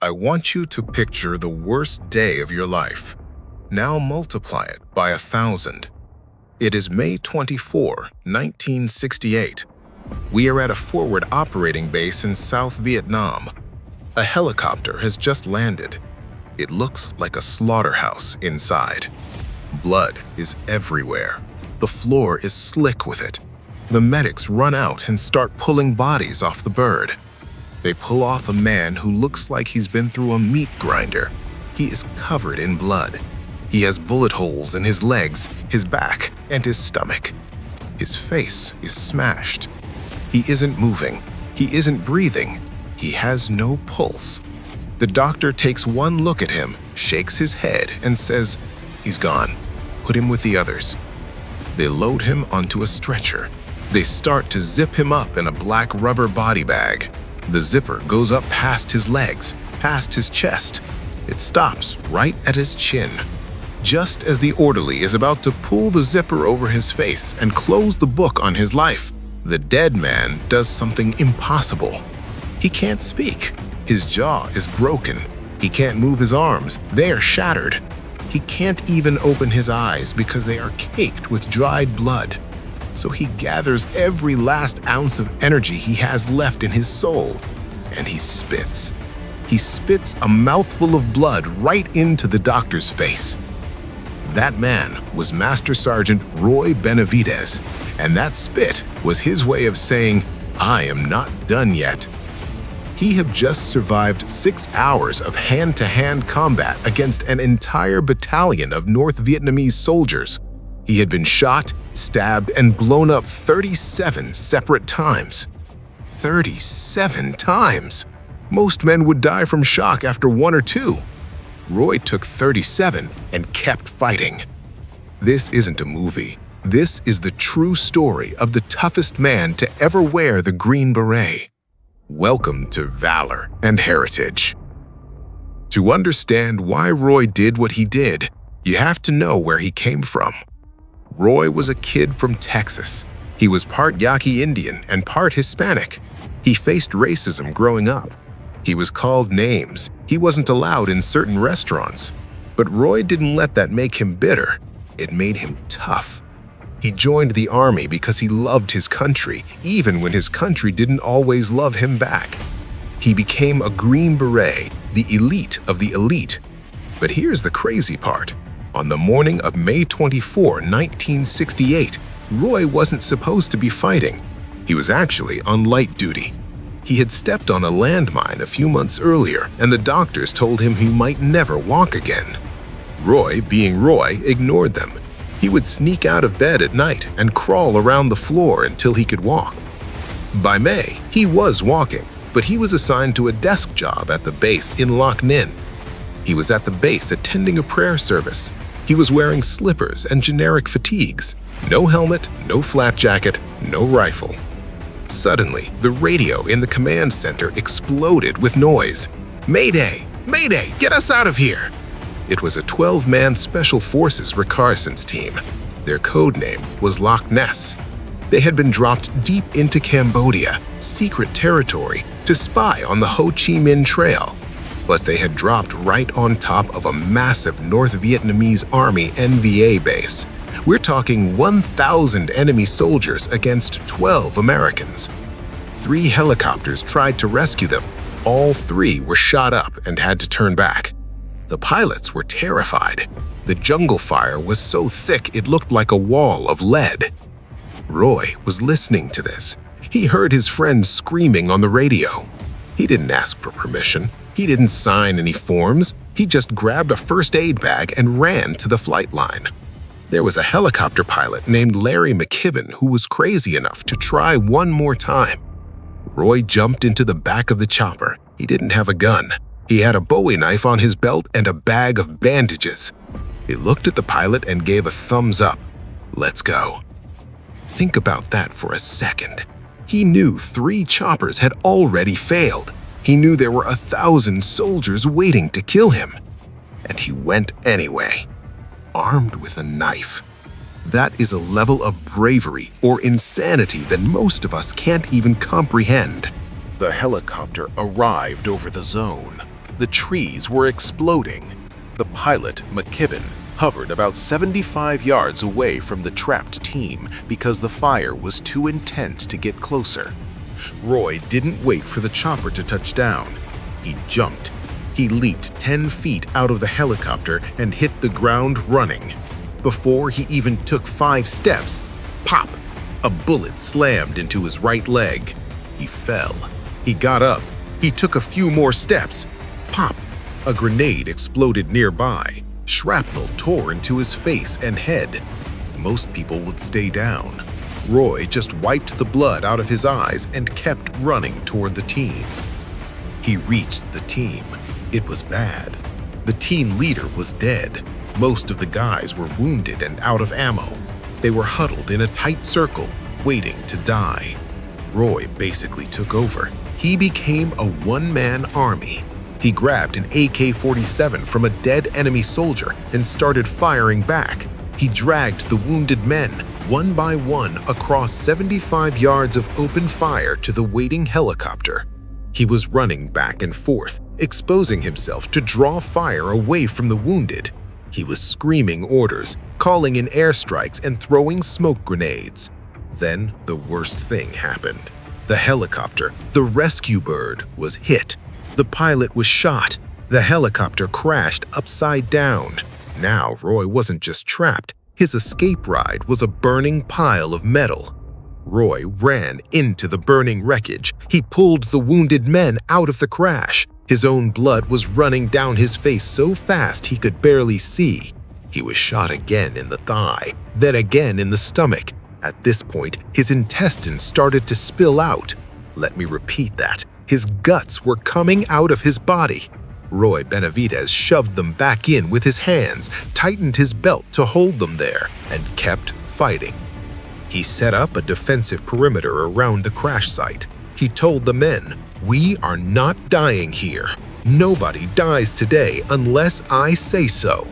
I want you to picture the worst day of your life. Now multiply it by 1,000. It is May 24, 1968. We are at a forward operating base in South Vietnam. A helicopter has just landed. It looks like a slaughterhouse inside. Blood is everywhere. The floor is slick with it. The medics run out and start pulling bodies off the bird. They pull off a man who looks like he's been through a meat grinder. He is covered in blood. He has bullet holes in his legs, his back, and his stomach. His face is smashed. He isn't moving. He isn't breathing. He has no pulse. The doctor takes one look at him, shakes his head, and says, "He's gone. Put him with the others." They load him onto a stretcher. They start to zip him up in a black rubber body bag. The zipper goes up past his legs, past his chest. It stops right at his chin. Just as the orderly is about to pull the zipper over his face and close the book on his life, the dead man does something impossible. He can't speak. His jaw is broken. He can't move his arms. They are shattered. He can't even open his eyes because they are caked with dried blood. So he gathers every last ounce of energy he has left in his soul, and he spits. He spits a mouthful of blood right into the doctor's face. That man was Master Sergeant Roy Benavidez, and that spit was his way of saying, "I am not done yet." He had just survived 6 hours of hand-to-hand combat against an entire battalion of North Vietnamese soldiers. He had been shot, stabbed, and blown up 37 separate times. 37 times! Most men would die from shock after 1 or 2. Roy took 37 and kept fighting. This isn't a movie. This is the true story of the toughest man to ever wear the Green Beret. Welcome to Valor and Heritage. To understand why Roy did what he did, you have to know where he came from. Roy was a kid from Texas. He was part Yaqui Indian and part Hispanic. He faced racism growing up. He was called names. He wasn't allowed in certain restaurants. But Roy didn't let that make him bitter. It made him tough. He joined the army because he loved his country, even when his country didn't always love him back. He became a Green Beret, the elite of the elite. But here's the crazy part. On the morning of May 24, 1968, Roy wasn't supposed to be fighting. He was actually on light duty. He had stepped on a landmine a few months earlier, and the doctors told him he might never walk again. Roy, being Roy, ignored them. He would sneak out of bed at night and crawl around the floor until he could walk. By May, he was walking, but he was assigned to a desk job at the base in Loc Ninh. He was at the base attending a prayer service. He was wearing slippers and generic fatigues. No helmet, no flat jacket, no rifle. Suddenly, the radio in the command center exploded with noise. "Mayday! Mayday! Get us out of here!" It was a 12-man Special Forces reconnaissance team. Their code name was Loch Ness. They had been dropped deep into Cambodia, secret territory, to spy on the Ho Chi Minh Trail. But they had dropped right on top of a massive North Vietnamese Army NVA base. We're talking 1,000 enemy soldiers against 12 Americans. 3 helicopters tried to rescue them. All 3 were shot up and had to turn back. The pilots were terrified. The jungle fire was so thick it looked like a wall of lead. Roy was listening to this. He heard his friends screaming on the radio. He didn't ask for permission. He didn't sign any forms. He just grabbed a first aid bag and ran to the flight line. There was a helicopter pilot named Larry McKibben who was crazy enough to try one more time. Roy jumped into the back of the chopper. He didn't have a gun. He had a Bowie knife on his belt and a bag of bandages. He looked at the pilot and gave a thumbs up. "Let's go." Think about that for a second. He knew 3 choppers had already failed. He knew there were 1,000 soldiers waiting to kill him. And he went anyway, armed with a knife. That is a level of bravery or insanity that most of us can't even comprehend. The helicopter arrived over the zone. The trees were exploding. The pilot, McKibben, hovered about 75 yards away from the trapped team because the fire was too intense to get closer. Roy didn't wait for the chopper to touch down. He jumped. He leaped 10 feet out of the helicopter and hit the ground running. Before he even took 5 steps, pop! A bullet slammed into his right leg. He fell. He got up. He took a few more steps. Pop! A grenade exploded nearby. Shrapnel tore into his face and head. Most people would stay down. Roy just wiped the blood out of his eyes and kept running toward the team. He reached the team. It was bad. The team leader was dead. Most of the guys were wounded and out of ammo. They were huddled in a tight circle, waiting to die. Roy basically took over. He became a one-man army. He grabbed an AK-47 from a dead enemy soldier and started firing back. He dragged the wounded men, one by one, across 75 yards of open fire to the waiting helicopter. He was running back and forth, exposing himself to draw fire away from the wounded. He was screaming orders, calling in airstrikes and throwing smoke grenades. Then the worst thing happened. The helicopter, the rescue bird, was hit. The pilot was shot. The helicopter crashed upside down. Now Roy wasn't just trapped. His escape ride was a burning pile of metal. Roy ran into the burning wreckage. He pulled the wounded men out of the crash. His own blood was running down his face so fast he could barely see. He was shot again in the thigh, then again in the stomach. At this point, his intestines started to spill out. Let me repeat that. His guts were coming out of his body. Roy Benavidez shoved them back in with his hands, tightened his belt to hold them there, and kept fighting. He set up a defensive perimeter around the crash site. He told the men, "We are not dying here. Nobody dies today unless I say so."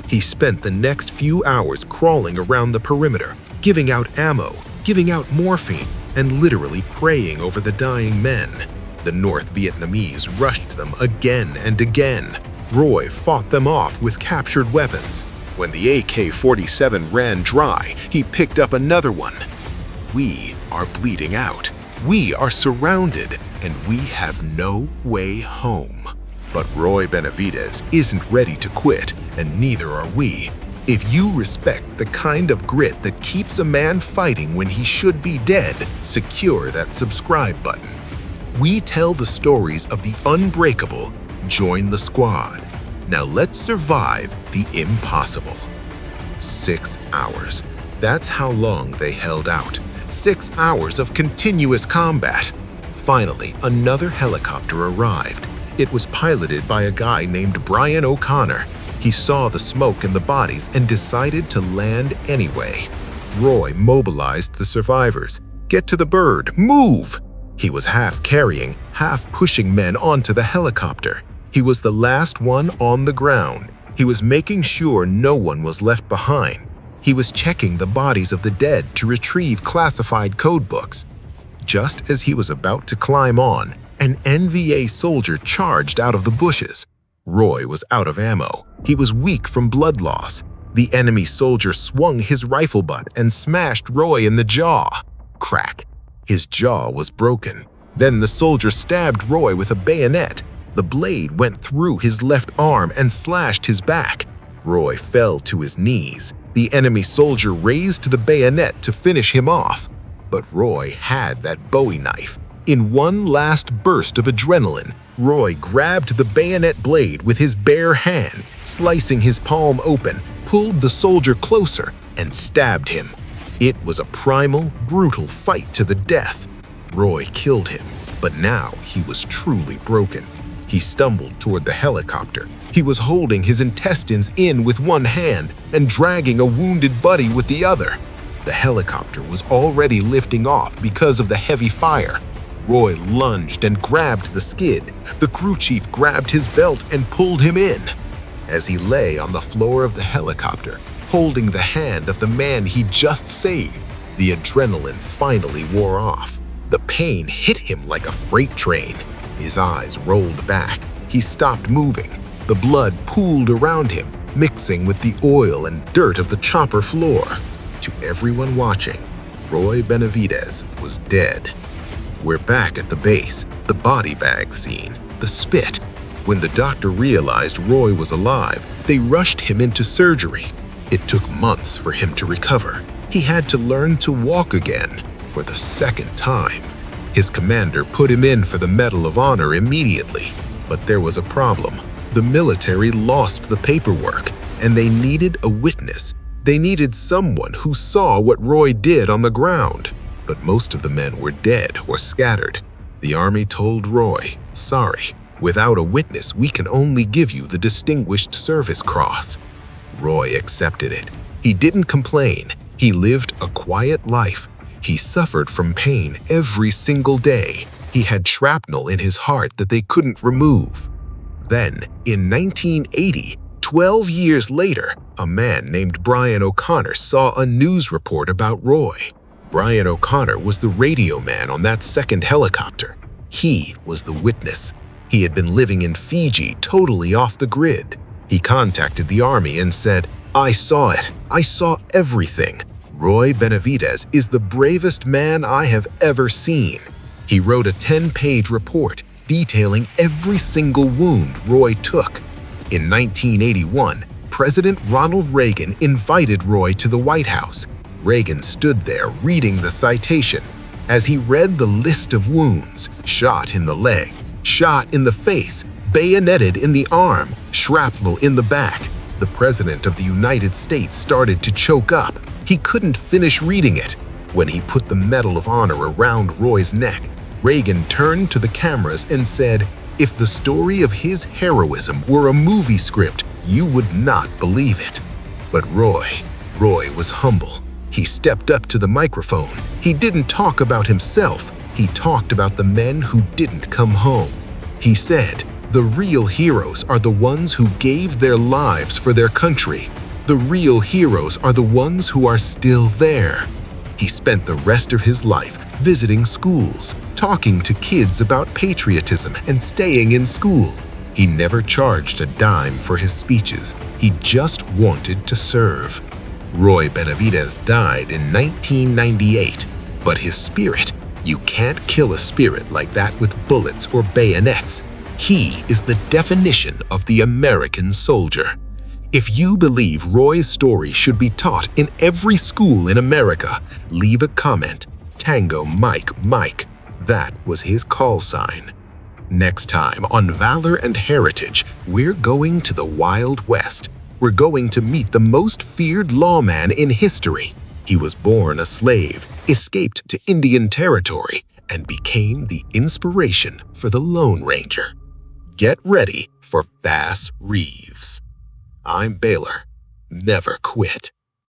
He spent the next few hours crawling around the perimeter, giving out ammo, giving out morphine, and literally praying over the dying men. The North Vietnamese rushed them again and again. Roy fought them off with captured weapons. When the AK-47 ran dry, he picked up another one. We are bleeding out. We are surrounded, and we have no way home. But Roy Benavidez isn't ready to quit, and neither are we. If you respect the kind of grit that keeps a man fighting when he should be dead, secure that subscribe button. We tell the stories of the unbreakable. Join the squad. Now let's survive the impossible. 6 hours. That's how long they held out. 6 hours of continuous combat. Finally, another helicopter arrived. It was piloted by a guy named Brian O'Connor. He saw the smoke and the bodies and decided to land anyway. Roy mobilized the survivors. "Get to the bird, move!" He was half carrying, half pushing men onto the helicopter. He was the last one on the ground. He was making sure no one was left behind. He was checking the bodies of the dead to retrieve classified code books. Just as he was about to climb on, an NVA soldier charged out of the bushes. Roy was out of ammo. He was weak from blood loss. The enemy soldier swung his rifle butt and smashed Roy in the jaw. Crack. His jaw was broken. Then the soldier stabbed Roy with a bayonet. The blade went through his left arm and slashed his back. Roy fell to his knees. The enemy soldier raised the bayonet to finish him off. But Roy had that Bowie knife. In one last burst of adrenaline, Roy grabbed the bayonet blade with his bare hand, slicing his palm open, pulled the soldier closer, and stabbed him. It was a primal, brutal fight to the death. Roy killed him, but now he was truly broken. He stumbled toward the helicopter. He was holding his intestines in with one hand and dragging a wounded buddy with the other. The helicopter was already lifting off because of the heavy fire. Roy lunged and grabbed the skid. The crew chief grabbed his belt and pulled him in. As he lay on the floor of the helicopter, holding the hand of the man he just saved, the adrenaline finally wore off. The pain hit him like a freight train. His eyes rolled back. He stopped moving. The blood pooled around him, mixing with the oil and dirt of the chopper floor. To everyone watching, Roy Benavidez was dead. We're back at the base, the body bag scene, the spit. When the doctor realized Roy was alive, they rushed him into surgery. It took months for him to recover. He had to learn to walk again for the second time. His commander put him in for the Medal of Honor immediately, but there was a problem. The military lost the paperwork, and they needed a witness. They needed someone who saw what Roy did on the ground. But most of the men were dead or scattered. The army told Roy, "Sorry, without a witness, we can only give you the Distinguished Service Cross." Roy accepted it. He didn't complain. He lived a quiet life. He suffered from pain every single day. He had shrapnel in his heart that they couldn't remove. Then, in 1980, 12 years later, a man named Brian O'Connor saw a news report about Roy. Brian O'Connor was the radio man on that second helicopter. He was the witness. He had been living in Fiji, totally off the grid. He contacted the army and said, "I saw it. I saw everything. Roy Benavidez is the bravest man I have ever seen." He wrote a 10-page report detailing every single wound Roy took. In 1981, President Ronald Reagan invited Roy to the White House. Reagan stood there reading the citation. As he read the list of wounds, shot in the leg, shot in the face, bayoneted in the arm, shrapnel in the back, the President of the United States started to choke up. He couldn't finish reading it. When he put the Medal of Honor around Roy's neck, Reagan turned to the cameras and said, "If the story of his heroism were a movie script, you would not believe it." But Roy was humble. He stepped up to the microphone. He didn't talk about himself. He talked about the men who didn't come home. He said, "The real heroes are the ones who gave their lives for their country. The real heroes are the ones who are still there." He spent the rest of his life visiting schools, talking to kids about patriotism and staying in school. He never charged a dime for his speeches. He just wanted to serve. Roy Benavidez died in 1998, but his spirit, you can't kill a spirit like that with bullets or bayonets. He is the definition of the American soldier. If you believe Roy's story should be taught in every school in America, leave a comment. Tango Mike Mike. That was his call sign. Next time on Valor and Heritage, we're going to the Wild West. We're going to meet the most feared lawman in history. He was born a slave, escaped to Indian Territory, and became the inspiration for the Lone Ranger. Get ready for Bass Reeves. I'm Baylor. Never quit.